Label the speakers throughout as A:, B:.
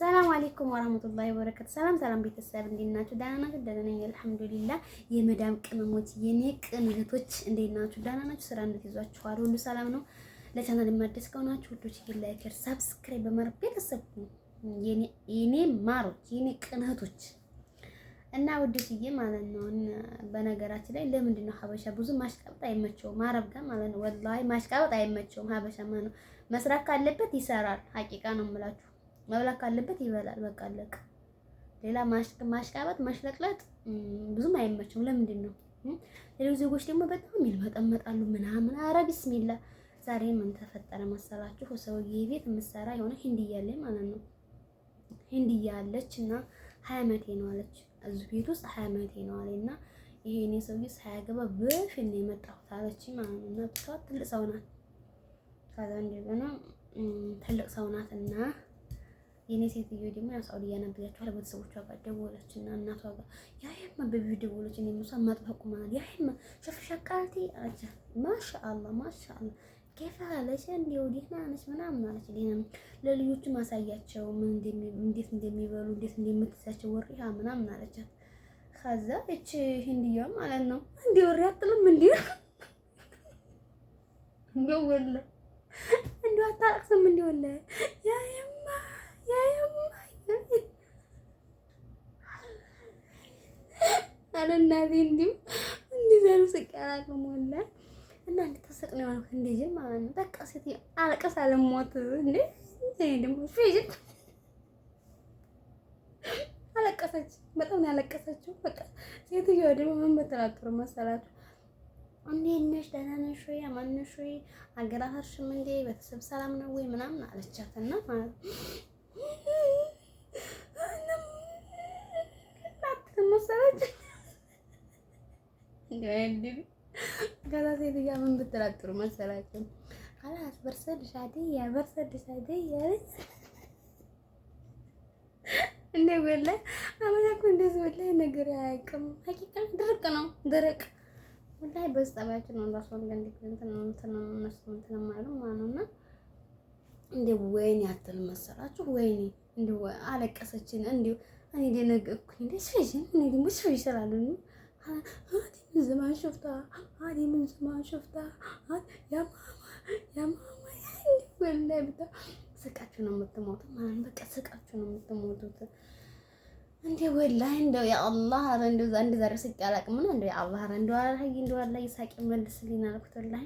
A: ሰላም አለይኩም ወራህመቱላሂ ወበረካቱ። ሰላም ቤተሰብ እንዴት ናችሁ? ደህና ናችሁ? ደህና ነኝ አልሐምዱሊላህ። የመዳም ቅመሞች የኔ ቅን እህቶች እንዴት ናችሁ? ደህና ናችሁ? ስራ እንዴት ይዟችኋል? ሁሉ ሰላም ነው? ለቻናል የማደስ ከሆናችሁ ሁሉች ላይክ፣ ሰብስክራይብ በማድረግ ቤተሰብ የኔ ማሮች የኔ ቅን እህቶች እና ውድዬ ማለት ነው። በነገራችን ላይ ለምንድን ነው ሀበሻ ብዙ ማሽቃበጥ አይመቸውም? አረብ ጋር ማለት ነው። ወላሂ ማሽቃበጥ አይመቸውም ሀበሻ ማለት ነው። መስራት ካለበት ይሰራል። ሀቂቃ ነው የምላችሁ። መብላት ካለበት ይበላል። በቃ አለቀ። ሌላ ማሽቃበጥ ማሽለጥለጥ ብዙም አይመቸውም። ለምንድን ነው? ሌሎች ዜጎች ደግሞ በጣም ይልመጠመጣሉ ምናምን። ኧረ ቢስሚላ። ዛሬ ምን ተፈጠረ መሰላችሁ? ሰውዬ ቤት የምትሰራ የሆነ ሂንድያ አለች ማለት ነው። ሂንድያ አለች እና 20 ዓመቴ ነው አለች። እዚህ ቤት ውስጥ 20 ዓመቴ ነው አለና ይሄ እኔ ሰውዬ ሳያገባ በፊት ነው የመጣሁት አለች ማለት ነው። እና ብቻ ትልቅ ሰው ናት። ከዛ እንደገና ትልቅ ሰው ናት እና የኔ ሴትዮ ደግሞ ያው ሳውዲያ ነብያቸው ቤተሰቦቿ ጋር ደወለች እና እናቷ ጋር ያይማ በቪዲዮ ደወለች። እኔ ሙሳ ማጥፋቁ ማለት ያይማ ሸፍሸቃልቲ አለች። ማሻአላህ ከፋ አለች እንዴው ዲና ነች ምናምን አለች። ዲና ለልጆቹ ማሳያቸው እንዴት እንደሚበሉ እንዴት እንደምትሳቸው ወሪሃ ምናምን አለቻት። ከዛ እቺ ሂንዲያ ማለት ነው እንዴ ወሪ አጥልም እንዴ ወለ እንዴ አታለቅስም እንዴ ወለ ያይማ አለናዚ እንዲሁ እንደዛው ስቀራቅ ሞላ እና እንድትሰቅ ነው ማለት እንደዚህ ማለት ነው። በቃ ሴት አለቀስ አለሞት እንዴ ደግሞ ፊጅ አለቀሰች። በጣም ነው ያለቀሰችው። በቃ ሴትዮ ደግሞ ምን በተራጥሮ መሰላችሁ? እንዴት ነሽ? ደህና ነሽ ወይ? አማን ነሽ ወይ? አገራሽም እንዴ ቤተሰብ ሰላም ነው ወይ ምናምን አለቻትና ማለት እንዴ ከዛ ሴትዮ ምን ብትላጥሩ መሰላችሁ? خلاص برسلش عادية እንዴ ወላሂ አመናኩ እንደዚህ ወላሂ ነገር አያውቅም። ሀቂቃ ድርቅ ነው ድርቅ ወላሂ በስጣባችን ነው ራስ ወንገ እንትን ማለት ነውና እንዴ ወይኔ አትል መሰላችሁ? ወይኔ እንዴ አለቀሰችን እንዴ እኔ ደነገጥኩኝ። እንዴ ሽሽን እኔ ደግሞ ሽሽ ይችላል ምን ዘማን ሹፍታ ያ ማማ ወላሂ ብታ ስቃችሁ ነው የምትሞቱት ማለት ነው። በቃ ስቃችሁ ነው የምትሞቱት እንዴ ወላሂ እንደው ያ አላህ አረ እንደው አንድ ዛሬ ስቅ ያላቅም ነው እንደው ያ አላህ አረ እንደው አላህ ይሳቅ መልስልኝ አልኩት። ወላሂ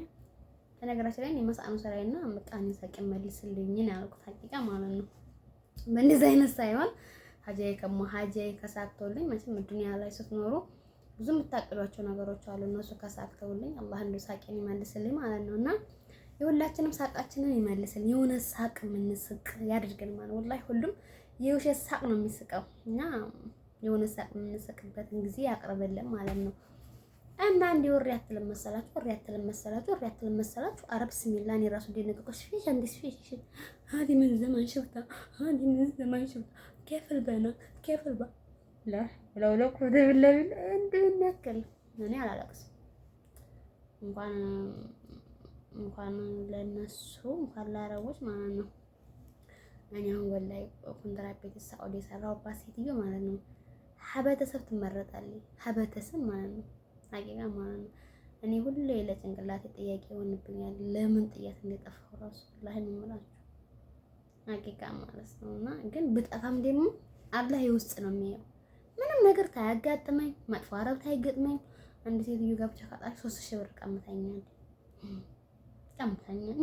A: በነገራችን ላይ እኔ መስአኑ ሰራይና በጣም ይሳቅ መልስልኝ ነው ያልኩት ሀቂቃ ማለት ነው። በእንደዚህ አይነት ሳይሆን ሀጃዬ ከሳክቶልኝ መቼም ዱንያ ላይ ስትኖሩ ብዙ የምታቅዷቸው ነገሮች አሉ። እነሱ ከሳክተውልኝ አላህ እንደው ሳቄን ይመልስልኝ ማለት ነው። እና የሁላችንም ሳቃችንን ይመልስልኝ። የሆነ ሳቅ የምንስቅ ያድርገን ማለት ወላሂ ሁሉም የውሸት ሳቅ ነው የሚስቀው እና የሆነ ሳቅ የምንስቅበትን ጊዜ ያቅርብልን ማለት ነው። እና እንዴ ወሬ አትልም መሰላችሁ? ኧረ ቢስሚላህ እኔ ራሱ ደነገጥኩ። ፊሽ አንዲስ ፊሽ هذه من زمان شفتها كيف البنات لا لو كنت بالله እንደነከል እኔ አላለቅስም እንኳን ለነሱ እንኳን ለአረቦች ማለት ነው። እኔ አሁን ወላሂ ኮንትራት ቤት ሳውዲ የሰራሁባት ሴትዮ ማለት ነው ሀበተሰብ ትመረጣለች። ሀበተሰብ ማለት ነው ሀቂቃ ማለት ነው። እኔ ሁሌ ለጭንቅላቴ ጥያቄ ይሆንብኛል ለምን ጥያት እንደጠፋሁ ራሱ ወላሂ ነው የምላችሁ ሀቂቃ ማለት ነውና ግን ብጠፋም ደግሞ አላህ የውስጥ ነው የሚያየው። ምንም ነገር ታያጋጥመኝ መጥፎ አረብ ታይገጥመኝ አንድ ሴትዮ ጋብቻ ካጣች 3000 ብር ቀምታኛል።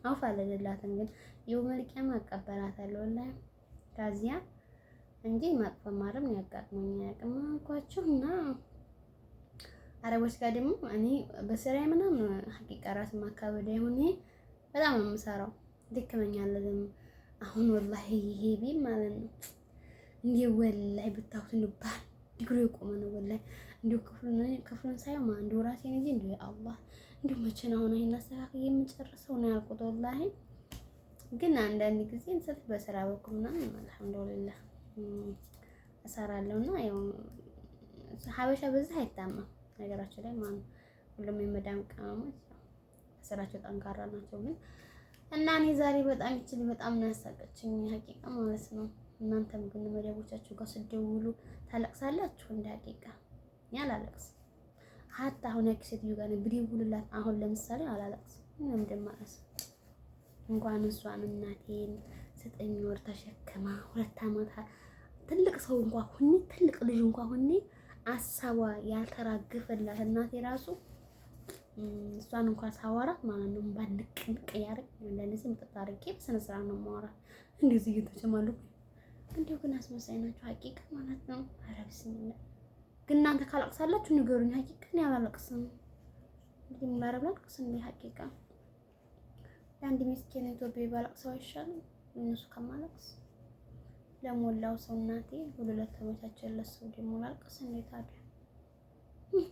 A: አውፋ ለሌላትም ግን የው መልቂያ ማቀበላታለሁ ወላሂ ከዚያ እንጂ መጥፎ ማረም ያጋጥመኝ ያቀማኳቸው እና አረቦች ጋር ደግሞ እኔ በስራዬ ምናምን ሀቂቃ ራስ ማካበድ ይሁን በጣም ነው የምሰራው ድክመኛል። አሁን ወላሂ ይሄ ቢል ማለት ነው እንዴ ወላሂ ብታውት ነው ባል ዲግሪ ቆመ ነው ወላሂ እንዴ ክፍሉን ሳይማ እንዴ ራሴን እንጂ እንዴ አላህ እንዴ መቼ ነው አሁን ይሄን አስተካክዬ የምጨርሰው ነው ያልኩት። ወላሂ ግን አንዳንድ ጊዜ እንሰት በስራ በኩል ምናምን አልሐምዱሊላህ እሰራለሁና ያው ሀበሻ በዛ አይታማም ነገራችን ላይ ማለት ሁሉም የመዳም ቅመሞች ስራቸው ጠንካራ ናቸው። ግን እና እኔ ዛሬ በጣም በጣም ነው ያሳቀችኝ ሀቂቃ ማለት ነው። እናንተም ግን መደቦቻችሁ ጋር ስትደውሉ ታለቅሳላችሁ። እንደ ሀቂቃ እኔ አላለቅስም። ሀታ አሁን ያቺ ሴትዮ ጋር ብደውልላት አሁን ለምሳሌ አላለቅስም። ምንም እንደማለቅስ እንኳን እሷን እናቴን 9 ወር ተሸክማ 2 ዓመት ትልቅ ሰው እንኳን ሁኔ ትልቅ ልጅ እንኳን ሁኔ አሳቧ ያልተራገፈላት እናቴ ራሱ እሷን እንኳን ሳወራት ማለት ነው ባንቅንቅ ያረግ እንደዚህ ምጥጥ አድርጌ በስነ ስርዓት ነው የማወራት። እንደዚህ እየተጨማለሁ እንዲሁ ግን አስመሳይ ናቸው ሀቂቃ ማለት ነው። ኧረ ቢስሚላህ ግን እናንተ ካላቅሳላችሁ ንገሩኝ። ሀቂቃ እኔ አላለቅስም። እንግዲህ ሙላረብ ላልቅስ እንዴ ሀቂቃ ለአንድ ምስኪን ኢትዮጵያዊ ባለቅሰው አይሻልም? እነሱ ከማለቅስ ለሞላው ሰው እናቴ ሁሉ ለተመቻቸለት ሰው ደግሞ ላልቅስ እንዴ ታዲያ?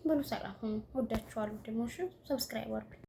A: ብሉ ሰላም ወዳችኋለሁ። ደግሞ እሺ ሰብስክራይብ አድርጉ።